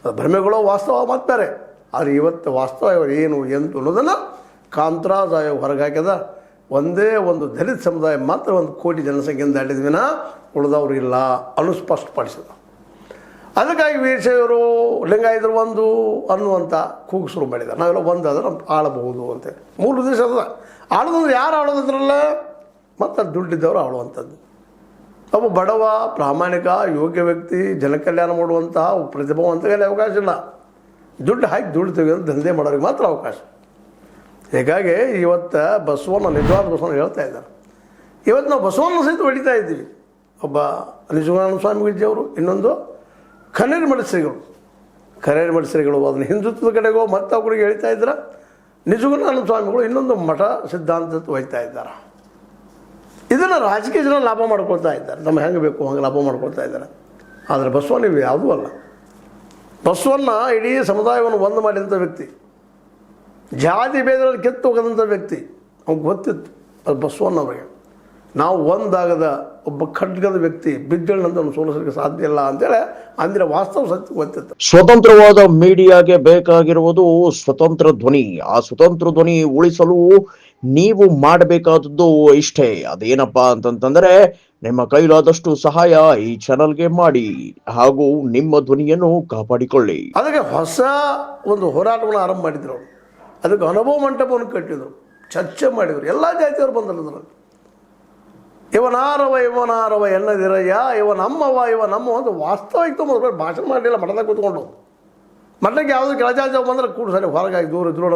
ಭ್ರಮೆಗಳು ವಾಸ್ತವ ಮತ್ತು ಬೇರೆ. ಆದರೆ ಇವತ್ತು ವಾಸ್ತವ ಏನು ಎಂತ ಅನ್ನೋದನ್ನು ಕಾಂತರಾಜ್ ಆಯೋಗ ಹೊರಗಾಕ್ಯದ. ಒಂದೇ ಒಂದು ದಲಿತ ಸಮುದಾಯ ಮಾತ್ರ 1 ಕೋಟಿ ಜನಸಂಖ್ಯೆಯಿಂದ ದಾಟಿದ ವಿನ ಉಳಿದವರು ಇಲ್ಲ ಅನ್ನೋ ಸ್ಪಷ್ಟಪಡಿಸಿದ. ಅದಕ್ಕಾಗಿ ವೀರಶೈವರು ಲಿಂಗಾಯತರು ಒಂದು ಅನ್ನುವಂಥ ಕೂಗು ಶುರು ಮಾಡಿದ್ದಾರೆ. ನಾವೆಲ್ಲ ಒಂದಾದ್ರೆ ಆಳಬಹುದು ಅಂತೇಳಿ. ಮೂಲ ಉದ್ದೇಶ ಅದ. ಆಳೋದಂದ್ರೆ ಯಾರು ಆಳೋದಂದ್ರಲ್ಲ, ಮತ್ತು ದುಡ್ಡಿದ್ದವರು ಆಳುವಂಥದ್ದು. ಒಬ್ಬ ಬಡವ, ಪ್ರಾಮಾಣಿಕ, ಯೋಗ್ಯ ವ್ಯಕ್ತಿ, ಜನಕಲ್ಯಾಣ ಮಾಡುವಂತಹ ಪ್ರತಿಭಾವಂತಗಳಿಗೆ ಅವಕಾಶ ಇಲ್ಲ. ದುಡ್ಡು ಹಾಕಿ ದುಡ್ಡು ತೆಗೆದು ದಂಧೆ ಮಾಡೋರಿಗೆ ಮಾತ್ರ ಅವಕಾಶ. ಹೀಗಾಗಿ ಇವತ್ತು ಬಸವಣ್ಣ, ನಿಜವಾದ ಬಸವಣ್ಣ ಹೇಳ್ತಾ ಇದ್ದಾರೆ. ಇವತ್ತು ನಾವು ಬಸವಣ್ಣ ಸಹಿತ ಹೊಡಿತಾ ಇದ್ದೀವಿ. ಒಬ್ಬ ನಿಜವಾದ ಸ್ವಾಮೀಜಿಯವರು, ಇನ್ನೊಂದು ಕನೇರಿ ಶ್ರೀಗಳು ಅದನ್ನು ಹಿಂದುತ್ವದ ಕಡೆಗೋ ಮತ್ತು ಅವ್ರಿಗೆ ಹೇಳ್ತಾ ಇದ್ದಾರೆ. ನಿಜಗುಣಾನಂದ ಸ್ವಾಮಿಗಳು ಇನ್ನೊಂದು ಮಠ ಸಿದ್ಧಾಂತ ಒಯ್ತಾ ಇದ್ದಾರೆ. ಇದನ್ನು ರಾಜಕೀಯ ಜನ ಲಾಭ ಮಾಡ್ಕೊಳ್ತಾ ಇದ್ದಾರೆ. ನಮ್ಮ ಹೆಂಗೆ ಬೇಕು ಹಂಗೆ ಲಾಭ ಮಾಡ್ಕೊಳ್ತಾ ಇದ್ದಾರೆ. ಆದರೆ ಬಸವಣ್ಣ ಇವು ಯಾವುದೂ ಅಲ್ಲ. ಬಸವಣ್ಣ ಇಡೀ ಸಮುದಾಯವನ್ನು ಒಂದು ಮಾಡಿದಂಥ ವ್ಯಕ್ತಿ, ಜಾತಿ ಭೇದಗಳಲ್ಲಿ ಕಿತ್ತು ಹೋಗದಂಥ ವ್ಯಕ್ತಿ. ಅವ್ನಿಗೆ ಗೊತ್ತಿತ್ತು ಅದು ಬಸವಣ್ಣವ್ರಿಗೆ. ನಾವು ಒಂದಾಗದ ಒಬ್ಬ ಖಡ್ಗದ ವ್ಯಕ್ತಿ ಬಿದ್ದಳಂತ ಸೋಲಿಸಲಿಕ್ಕೆ ಸಾಧ್ಯ ಇಲ್ಲ ಅಂತೇಳಿ ಅಂದಿನ ವಾಸ್ತವ ಸತ್ಯ ಗೊತ್ತಿತ್ತು. ಸ್ವತಂತ್ರವಾದ ಮೀಡಿಯಾಗೆ ಬೇಕಾಗಿರುವುದು ಸ್ವತಂತ್ರ ಧ್ವನಿ. ಆ ಸ್ವತಂತ್ರ ಧ್ವನಿ ಉಳಿಸಲು ನೀವು ಮಾಡಬೇಕಾದದ್ದು ಇಷ್ಟೇ. ಅದೇನಪ್ಪಾ ಅಂತಂತಂದ್ರೆ, ನಿಮ್ಮ ಕೈಲಾದಷ್ಟು ಸಹಾಯ ಈ ಚಾನಲ್ಗೆ ಮಾಡಿ ಹಾಗೂ ನಿಮ್ಮ ಧ್ವನಿಯನ್ನು ಕಾಪಾಡಿಕೊಳ್ಳಿ. ಅದಕ್ಕೆ ಹೊಸ ಒಂದು ಹೋರಾಟವನ್ನು ಆರಂಭ ಮಾಡಿದ್ರು. ಅವರು ಅದಕ್ಕೆ ಅನುಭವ ಮಂಟಪವನ್ನು ಕಟ್ಟಿದರು, ಚರ್ಚೆ ಮಾಡಿದರು. ಎಲ್ಲ ಜಾತಿಯವರು ಬಂದರು. ಇವನಾರವ ಎನ್ನದಿರಯ್ಯ, ಇವ ನಮ್ಮ ಒಂದು ವಾಸ್ತವಿಕ ಭಾಷಣ ಮಾಡಲಿಲ್ಲ. ಮಠದಾಗ ಕೂತ್ಕೊಂಡು ಮಠಕ್ಕೆ ಯಾವುದೋ ಕೆಳಜಾತಿ ಬಂದ್ರೆ ಕೂಡ ಸರಿ ಹೊರಗಾಗಿ ದೂರ